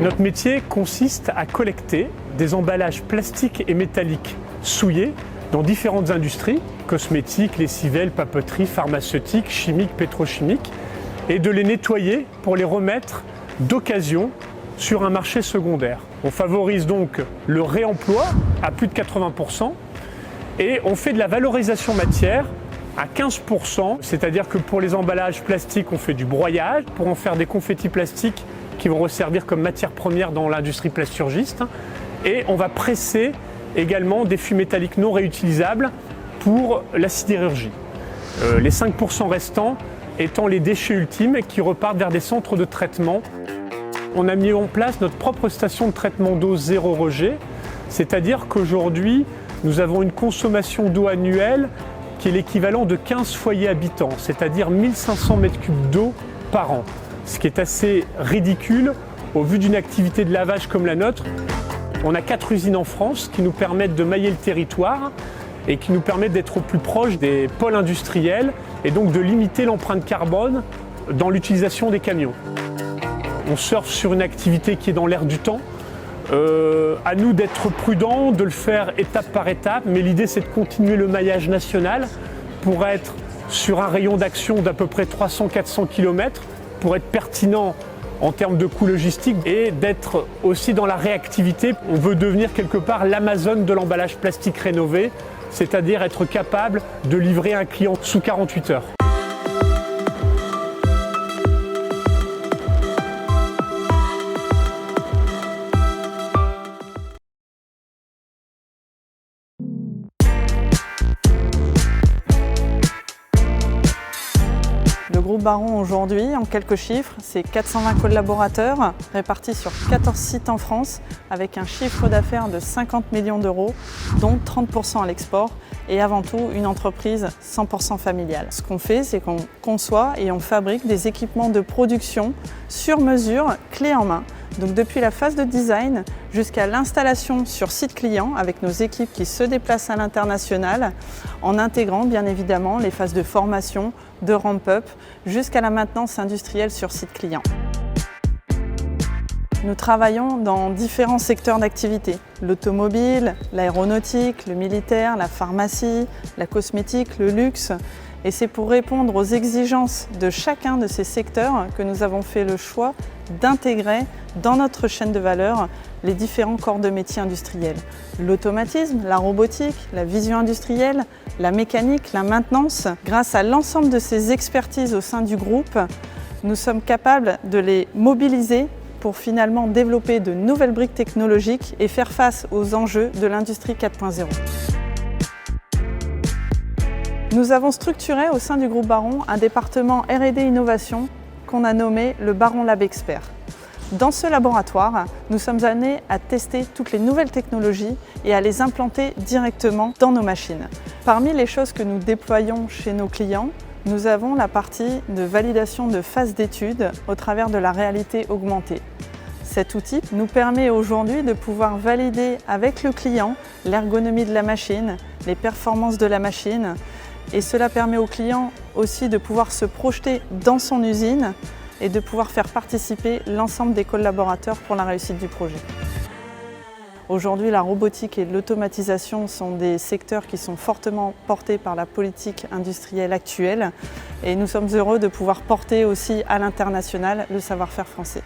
Notre métier consiste à collecter des emballages plastiques et métalliques souillés dans différentes industries, cosmétiques, lessivelles, papeterie, pharmaceutiques, chimiques, pétrochimiques, et de les nettoyer pour les remettre d'occasion sur un marché secondaire. On favorise donc le réemploi à plus de 80% et on fait de la valorisation matière à 15%, c'est-à-dire que pour les emballages plastiques, on fait du broyage pour en faire des confettis plastiques qui vont resservir comme matière première dans l'industrie plasturgiste. Et on va presser également des fûts métalliques non réutilisables pour la sidérurgie. Les 5% restants étant les déchets ultimes qui repartent vers des centres de traitement. On a mis en place notre propre station de traitement d'eau zéro rejet, c'est-à-dire qu'aujourd'hui, nous avons une consommation d'eau annuelle qui est l'équivalent de 15 foyers habitants, c'est-à-dire 1500 m3 d'eau par an, ce qui est assez ridicule au vu d'une activité de lavage comme la nôtre. On a 4 usines en France qui nous permettent de mailler le territoire et qui nous permettent d'être au plus proche des pôles industriels et donc de limiter l'empreinte carbone dans l'utilisation des camions. On surfe sur une activité qui est dans l'air du temps. À nous d'être prudents, de le faire étape par étape, mais l'idée c'est de continuer le maillage national pour être sur un rayon d'action d'à peu près 300-400 km, pour être pertinent en termes de coûts logistiques et d'être aussi dans la réactivité. On veut devenir quelque part l'Amazon de l'emballage plastique rénové, c'est-à-dire être capable de livrer un client sous 48 heures. Le groupe Baron aujourd'hui, en quelques chiffres, c'est 420 collaborateurs répartis sur 14 sites en France avec un chiffre d'affaires de 50 millions d'euros, dont 30% à l'export et avant tout une entreprise 100% familiale. Ce qu'on fait, c'est qu'on conçoit et on fabrique des équipements de production sur mesure, clé en main. Donc depuis la phase de design jusqu'à l'installation sur site client avec nos équipes qui se déplacent à l'international en intégrant bien évidemment les phases de formation, de ramp-up jusqu'à la maintenance industrielle sur site client. Nous travaillons dans différents secteurs d'activité, l'automobile, l'aéronautique, le militaire, la pharmacie, la cosmétique, le luxe. Et c'est pour répondre aux exigences de chacun de ces secteurs que nous avons fait le choix d'intégrer dans notre chaîne de valeur les différents corps de métier industriels. L'automatisme, la robotique, la vision industrielle, la mécanique, la maintenance. Grâce à l'ensemble de ces expertises au sein du groupe, nous sommes capables de les mobiliser pour finalement développer de nouvelles briques technologiques et faire face aux enjeux de l'industrie 4.0. Nous avons structuré au sein du groupe Baron un département R&D Innovation qu'on a nommé le Baron Lab Expert. Dans ce laboratoire, nous sommes amenés à tester toutes les nouvelles technologies et à les implanter directement dans nos machines. Parmi les choses que nous déployons chez nos clients, nous avons la partie de validation de phase d'étude au travers de la réalité augmentée. Cet outil nous permet aujourd'hui de pouvoir valider avec le client l'ergonomie de la machine, les performances de la machine, et cela permet au client aussi de pouvoir se projeter dans son usine et de pouvoir faire participer l'ensemble des collaborateurs pour la réussite du projet. Aujourd'hui, la robotique et l'automatisation sont des secteurs qui sont fortement portés par la politique industrielle actuelle et nous sommes heureux de pouvoir porter aussi à l'international le savoir-faire français.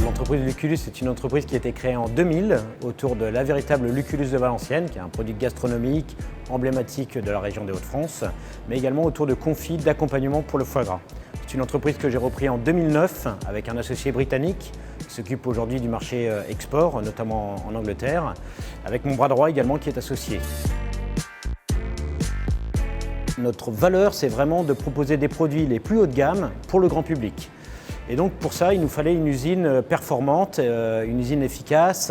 L'entreprise Lucullus est une entreprise qui a été créée en 2000 autour de la véritable Lucullus de Valenciennes, qui est un produit gastronomique emblématique de la région des Hauts-de-France, mais également autour de confits d'accompagnement pour le foie gras. C'est une entreprise que j'ai repris en 2009 avec un associé britannique qui s'occupe aujourd'hui du marché export, notamment en Angleterre, avec mon bras droit également qui est associé. Notre valeur, c'est vraiment de proposer des produits les plus haut de gamme pour le grand public. Et donc pour ça, il nous fallait une usine performante, une usine efficace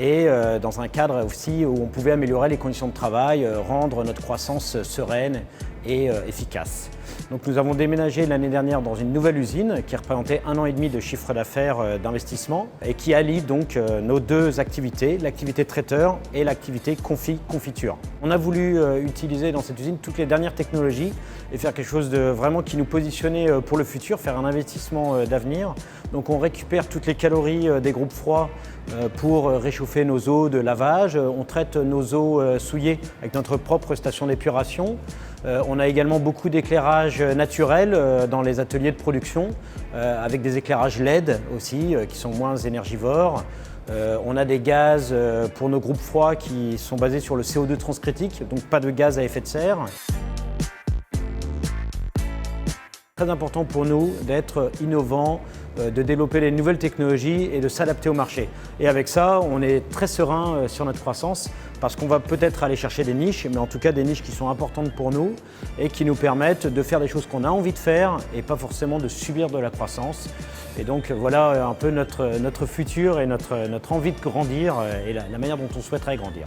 et dans un cadre aussi où on pouvait améliorer les conditions de travail, rendre notre croissance sereine et efficace. Donc nous avons déménagé l'année dernière dans une nouvelle usine qui représentait 1 an et demi de chiffre d'affaires d'investissement et qui allie donc nos deux activités, l'activité traiteur et l'activité confiture. On a voulu utiliser dans cette usine toutes les dernières technologies et faire quelque chose de vraiment qui nous positionnait pour le futur, faire un investissement d'avenir. Donc on récupère toutes les calories des groupes froids pour réchauffer nos eaux de lavage. On traite nos eaux souillées avec notre propre station d'épuration. On a également beaucoup d'éclairage naturel dans les ateliers de production, avec des éclairages LED aussi, qui sont moins énergivores. On a des gaz pour nos groupes froids qui sont basés sur le CO2 transcritique, donc pas de gaz à effet de serre. Très important pour nous d'être innovants, de développer les nouvelles technologies et de s'adapter au marché. Et avec ça, on est très serein sur notre croissance parce qu'on va peut-être aller chercher des niches, mais en tout cas des niches qui sont importantes pour nous et qui nous permettent de faire des choses qu'on a envie de faire et pas forcément de subir de la croissance. Et donc voilà un peu notre futur et notre envie de grandir et la manière dont on souhaiterait grandir.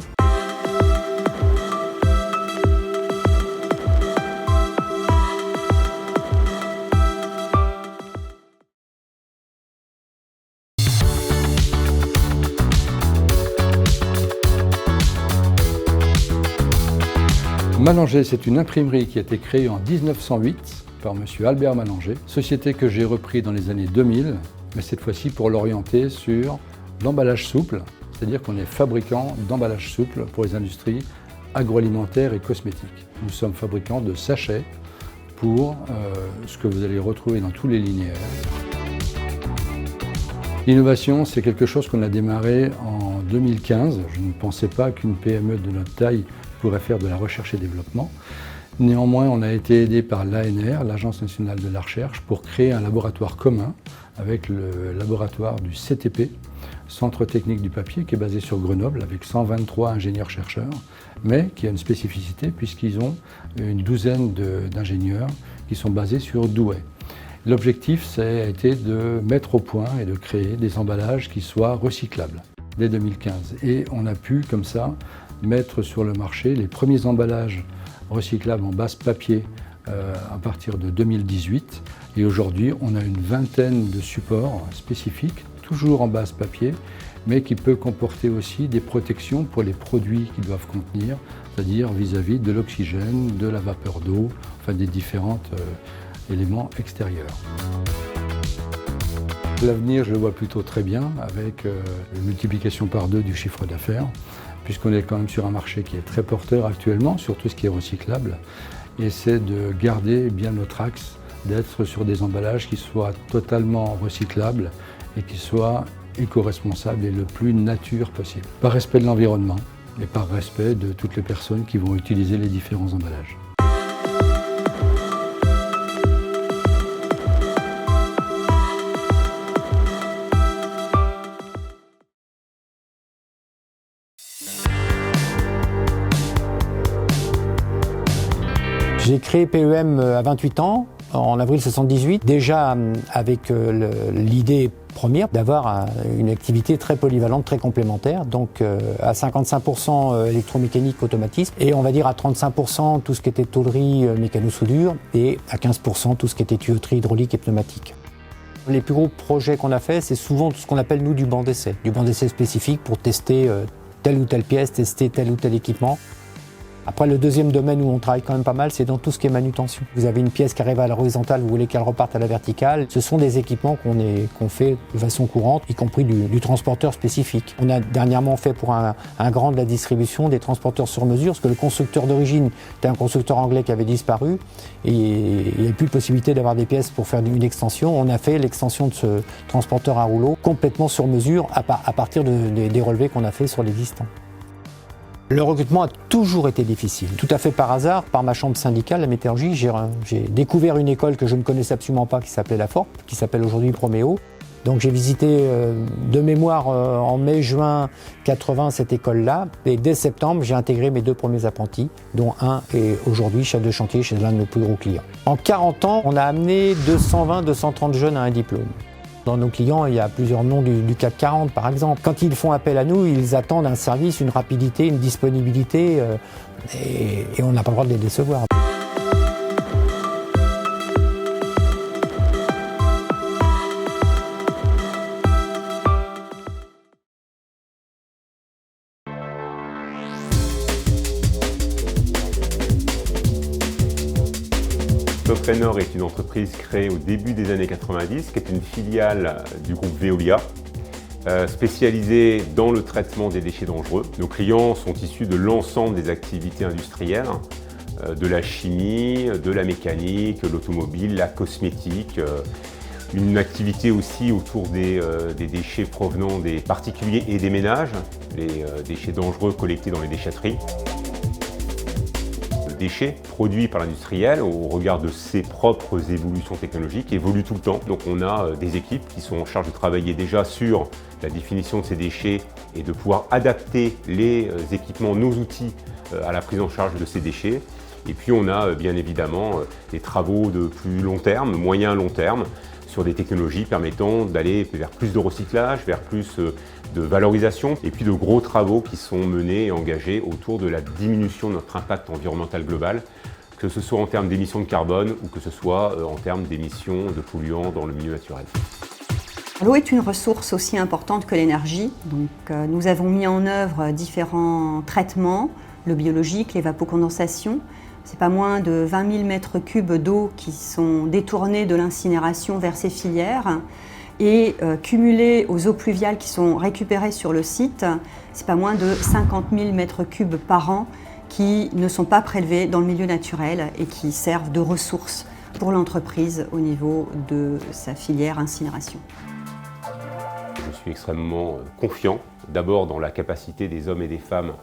Mallanger, c'est une imprimerie qui a été créée en 1908 par M. Albert Mallanger, société que j'ai repris dans les années 2000, mais cette fois-ci pour l'orienter sur l'emballage souple, c'est-à-dire qu'on est fabricant d'emballage souple pour les industries agroalimentaires et cosmétiques. Nous sommes fabricants de sachets pour ce que vous allez retrouver dans tous les linéaires. L'innovation, c'est quelque chose qu'on a démarré en 2015. Je ne pensais pas qu'une PME de notre taille pourrait faire de la recherche et développement. Néanmoins, on a été aidé par l'ANR, l'Agence nationale de la recherche, pour créer un laboratoire commun avec le laboratoire du CTP, Centre technique du papier, qui est basé sur Grenoble, avec 123 ingénieurs-chercheurs, mais qui a une spécificité puisqu'ils ont une douzaine d'ingénieurs qui sont basés sur Douai. L'objectif, ça a été de mettre au point et de créer des emballages qui soient recyclables dès 2015. Et on a pu, comme ça, mettre sur le marché les premiers emballages recyclables en base papier à partir de 2018. Et aujourd'hui, on a une vingtaine de supports spécifiques, toujours en base papier, mais qui peut comporter aussi des protections pour les produits qu'ils doivent contenir, c'est-à-dire vis-à-vis de l'oxygène, de la vapeur d'eau, enfin des différents éléments extérieurs. L'avenir, je le vois plutôt très bien avec une multiplication par 2 du chiffre d'affaires, puisqu'on est quand même sur un marché qui est très porteur actuellement, sur tout ce qui est recyclable, et c'est de garder bien notre axe, d'être sur des emballages qui soient totalement recyclables et qui soient éco-responsables et le plus nature possible, par respect de l'environnement et par respect de toutes les personnes qui vont utiliser les différents emballages. J'ai créé PEM à 28 ans, en avril 78, déjà avec l'idée première d'avoir une activité très polyvalente, très complémentaire, donc à 55% électromécanique, automatisme, et on va dire à 35% tout ce qui était tôlerie, mécano-soudure, et à 15% tout ce qui était tuyauterie hydraulique et pneumatique. Les plus gros projets qu'on a fait, c'est souvent tout ce qu'on appelle nous du banc d'essai spécifique pour tester telle ou telle pièce, tester tel ou tel équipement. Après, le deuxième domaine où on travaille quand même pas mal, c'est dans tout ce qui est manutention. Vous avez une pièce qui arrive à la horizontale, vous voulez qu'elle reparte à la verticale. Ce sont des équipements qu'on fait de façon courante, y compris du transporteur spécifique. On a dernièrement fait pour un grand de la distribution des transporteurs sur mesure, parce que le constructeur d'origine était un constructeur anglais qui avait disparu, et il n'y avait plus de possibilité d'avoir des pièces pour faire une extension. On a fait l'extension de ce transporteur à rouleau complètement sur mesure à partir des relevés qu'on a fait sur l'existant. Le recrutement a toujours été difficile. Tout à fait par hasard, par ma chambre syndicale, la métallurgie, j'ai découvert une école que je ne connaissais absolument pas qui s'appelait la FORP, qui s'appelle aujourd'hui Proméo. Donc j'ai visité de mémoire en mai-juin 80 cette école-là, et dès septembre j'ai intégré mes 2 premiers apprentis, dont un est aujourd'hui chef de chantier chez l'un de nos plus gros clients. En 40 ans, on a amené 220-230 jeunes à un diplôme. Dans nos clients, il y a plusieurs noms du CAC 40 par exemple. Quand ils font appel à nous, ils attendent un service, une rapidité, une disponibilité et on n'a pas le droit de les décevoir. Sotrenor est une entreprise créée au début des années 90, qui est une filiale du groupe Veolia, spécialisée dans le traitement des déchets dangereux. Nos clients sont issus de l'ensemble des activités industrielles, de la chimie, de la mécanique, l'automobile, la cosmétique, une activité aussi autour des déchets provenant des particuliers et des ménages, les déchets dangereux collectés dans les déchetteries. Le déchet produit par l'industriel, au regard de ses propres évolutions technologiques, évolue tout le temps. Donc on a des équipes qui sont en charge de travailler déjà sur la définition de ces déchets et de pouvoir adapter les équipements, nos outils à la prise en charge de ces déchets. Et puis on a bien évidemment des travaux de plus long terme, moyen long terme, sur des technologies permettant d'aller vers plus de recyclage, vers plus de valorisation, et puis de gros travaux qui sont menés et engagés autour de la diminution de notre impact environnemental global, que ce soit en termes d'émissions de carbone ou que ce soit en termes d'émissions de polluants dans le milieu naturel. L'eau est une ressource aussi importante que l'énergie. Donc, nous avons mis en œuvre différents traitements, le biologique, l'évapocondensation. C'est pas moins de 20 000 mètres cubes d'eau qui sont détournés de l'incinération vers ces filières et cumulés aux eaux pluviales qui sont récupérées sur le site, c'est pas moins de 50 000 mètres cubes par an qui ne sont pas prélevés dans le milieu naturel et qui servent de ressources pour l'entreprise au niveau de sa filière incinération. Je suis extrêmement confiant, d'abord dans la capacité des hommes et des femmes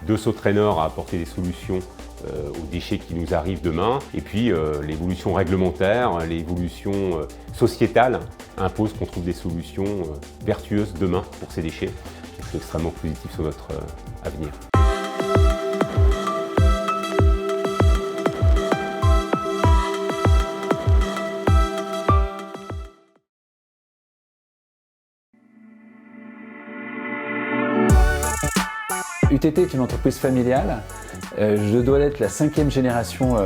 de Sotrenor à apporter des solutions aux déchets qui nous arrivent demain. Et puis l'évolution réglementaire, l'évolution sociétale impose qu'on trouve des solutions vertueuses demain pour ces déchets. Je suis extrêmement positif sur notre avenir. UTT est une entreprise familiale. Je dois être la 5e génération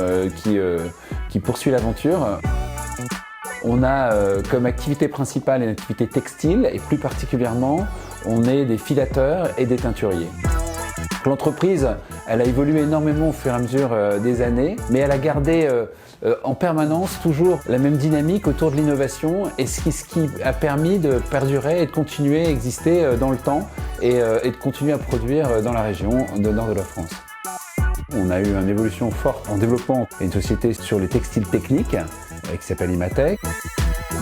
qui poursuit l'aventure. On a comme activité principale une activité textile et plus particulièrement, on est des filateurs et des teinturiers. L'entreprise, elle a évolué énormément au fur et à mesure des années, mais elle a gardé en permanence toujours la même dynamique autour de l'innovation et ce qui a permis de perdurer et de continuer à exister dans le temps et de continuer à produire dans la région du nord de la France. On a eu une évolution forte en développant une société sur les textiles techniques qui s'appelle Imatec.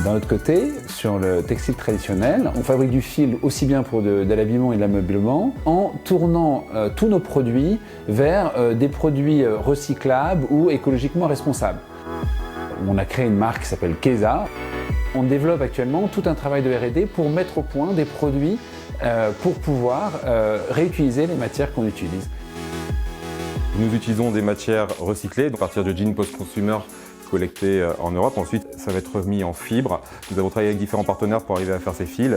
D'un autre côté, sur le textile traditionnel, on fabrique du fil aussi bien pour de l'habillement et de l'ameublement en tournant tous nos produits vers des produits recyclables ou écologiquement responsables. On a créé une marque qui s'appelle Kesa. On développe actuellement tout un travail de R&D pour mettre au point des produits pour pouvoir réutiliser les matières qu'on utilise. Nous utilisons des matières recyclées à partir de jeans post-consumer collectés en Europe. Ensuite, ça va être remis en fibre. Nous avons travaillé avec différents partenaires pour arriver à faire ces fils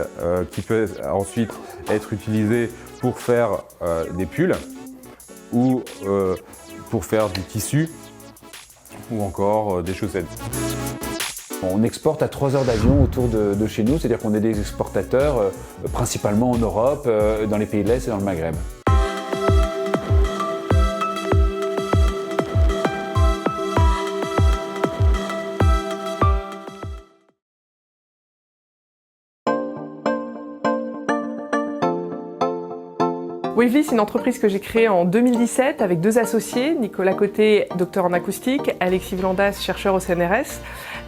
qui peuvent ensuite être utilisés pour faire des pulls ou pour faire du tissu ou encore des chaussettes. On exporte à 3 heures d'avion autour de chez nous, c'est-à-dire qu'on est des exportateurs principalement en Europe, dans les pays de l'Est et dans le Maghreb. Wavely, c'est une entreprise que j'ai créée en 2017 avec 2 associés, Nicolas Côté, docteur en acoustique, Alexis Vlandas, chercheur au CNRS.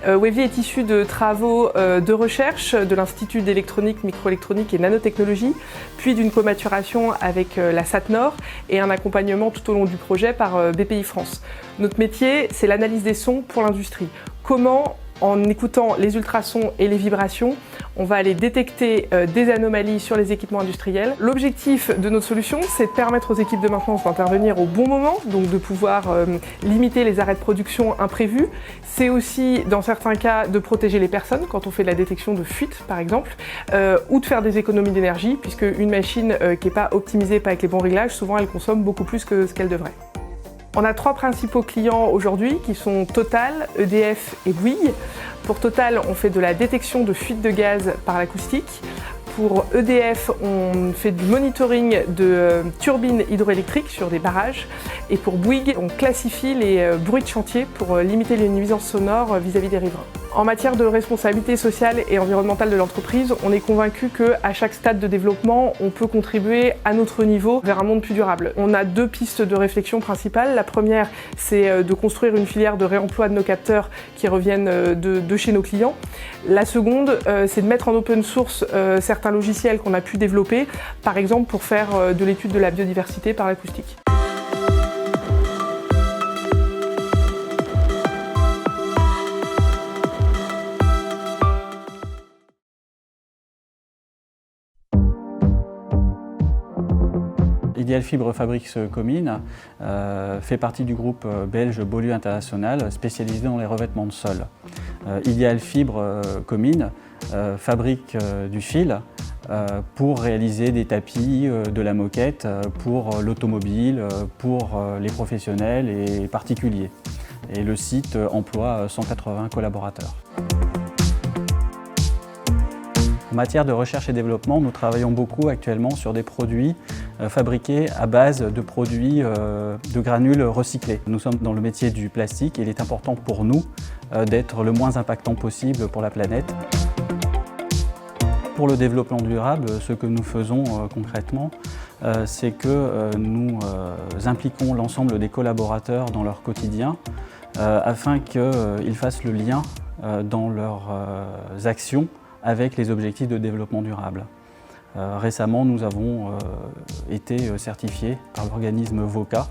Wavely est issu de travaux de recherche de l'Institut d'électronique, microélectronique et nanotechnologie, puis d'une comaturation avec la SATNOR et un accompagnement tout au long du projet par BPI France. Notre métier, c'est l'analyse des sons pour l'industrie. Comment, en écoutant les ultrasons et les vibrations, on va aller détecter des anomalies sur les équipements industriels. L'objectif de notre solution, c'est de permettre aux équipes de maintenance d'intervenir au bon moment, donc de pouvoir limiter les arrêts de production imprévus. C'est aussi, dans certains cas, de protéger les personnes quand on fait de la détection de fuite, par exemple, ou de faire des économies d'énergie, puisque une machine qui n'est pas optimisée, pas avec les bons réglages, souvent elle consomme beaucoup plus que ce qu'elle devrait. On a 3 principaux clients aujourd'hui qui sont Total, EDF et Bouygues. Pour Total, on fait de la détection de fuite de gaz par l'acoustique. Pour EDF, on fait du monitoring de turbines hydroélectriques sur des barrages. Et pour Bouygues, on classifie les bruits de chantier pour limiter les nuisances sonores vis-à-vis des riverains. En matière de responsabilité sociale et environnementale de l'entreprise, on est convaincu qu'à chaque stade de développement, on peut contribuer à notre niveau vers un monde plus durable. On a 2 pistes de réflexion principales. La première, c'est de construire une filière de réemploi de nos capteurs qui reviennent de chez nos clients. La seconde, c'est de mettre en open source certains logiciels qu'on a pu développer, par exemple pour faire de l'étude de la biodiversité par l'acoustique. Ideal Fibre Fabrics Comines fait partie du groupe belge Beaulieu International spécialisé dans les revêtements de sol. Ideal Fibre Comines fabrique du fil pour réaliser des tapis, de la moquette pour l'automobile, pour les professionnels et particuliers. Et le site emploie 180 collaborateurs. En matière de recherche et développement, nous travaillons beaucoup actuellement sur des produits fabriqués à base de produits de granules recyclés. Nous sommes dans le métier du plastique et il est important pour nous d'être le moins impactant possible pour la planète. Pour le développement durable, ce que nous faisons concrètement, c'est que nous impliquons l'ensemble des collaborateurs dans leur quotidien afin qu'ils fassent le lien dans leurs actions avec les objectifs de développement durable. Récemment, nous avons été certifiés par l'organisme VOCA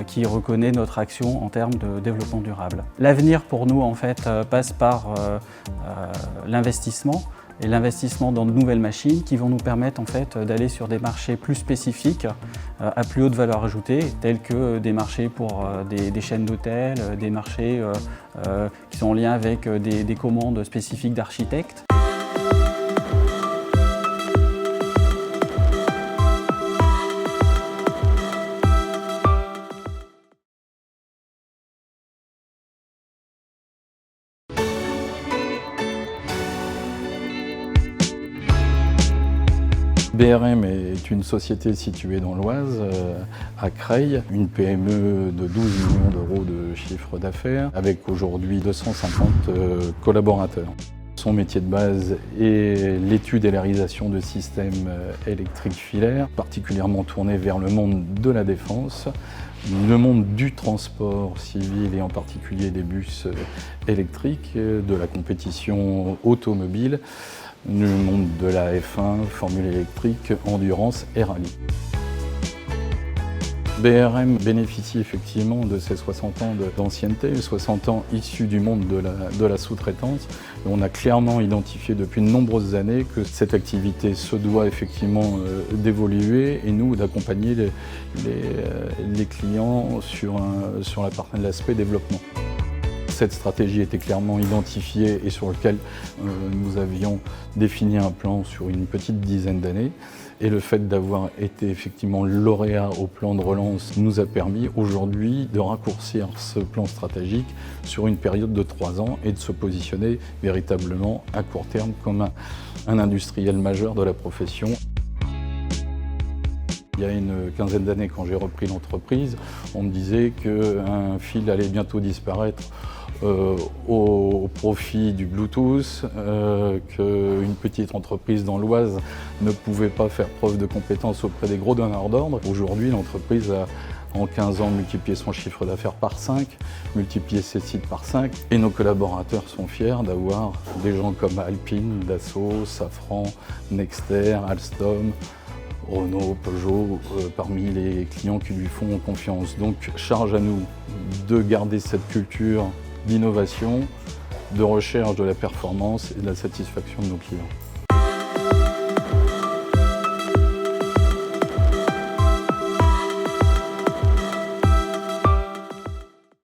qui reconnaît notre action en termes de développement durable. L'avenir pour nous en fait passe par l'investissement et l'investissement dans de nouvelles machines qui vont nous permettre en fait d'aller sur des marchés plus spécifiques à plus haute valeur ajoutée, tels que des marchés pour des chaînes d'hôtels, des marchés qui sont en lien avec des commandes spécifiques d'architectes. BRM est une société située dans l'Oise, à Creil, une PME de 12 millions d'euros de chiffre d'affaires, avec aujourd'hui 250 collaborateurs. Son métier de base est l'étude et la réalisation de systèmes électriques filaires, particulièrement tournés vers le monde de la défense, le monde du transport civil et en particulier des bus électriques, de la compétition automobile, le monde de la F1, Formule électrique, endurance et rallye. BRM bénéficie effectivement de ses 60 ans d'ancienneté, 60 ans issus du monde de la sous-traitance. On a clairement identifié depuis de nombreuses années que cette activité se doit effectivement d'évoluer et nous d'accompagner les clients sur l'aspect développement. Cette stratégie était clairement identifiée et sur laquelle nous avions défini un plan sur une petite dizaine d'années. Et le fait d'avoir été effectivement lauréat au plan de relance nous a permis aujourd'hui de raccourcir ce plan stratégique sur une période de 3 ans et de se positionner véritablement à court terme comme un industriel majeur de la profession. Il y a une quinzaine d'années, quand j'ai repris l'entreprise, on me disait qu'un fil allait bientôt disparaître au profit du Bluetooth, qu'une petite entreprise dans l'Oise ne pouvait pas faire preuve de compétence auprès des gros donneurs d'ordre. Aujourd'hui, l'entreprise a en 15 ans multiplié son chiffre d'affaires par 5, multiplié ses sites par 5, et nos collaborateurs sont fiers d'avoir des gens comme Alpine, Dassault, Safran, Nexter, Alstom, Renault, Peugeot, parmi les clients qui lui font confiance. Donc charge à nous de garder cette culture d'innovation, de recherche de la performance et de la satisfaction de nos clients.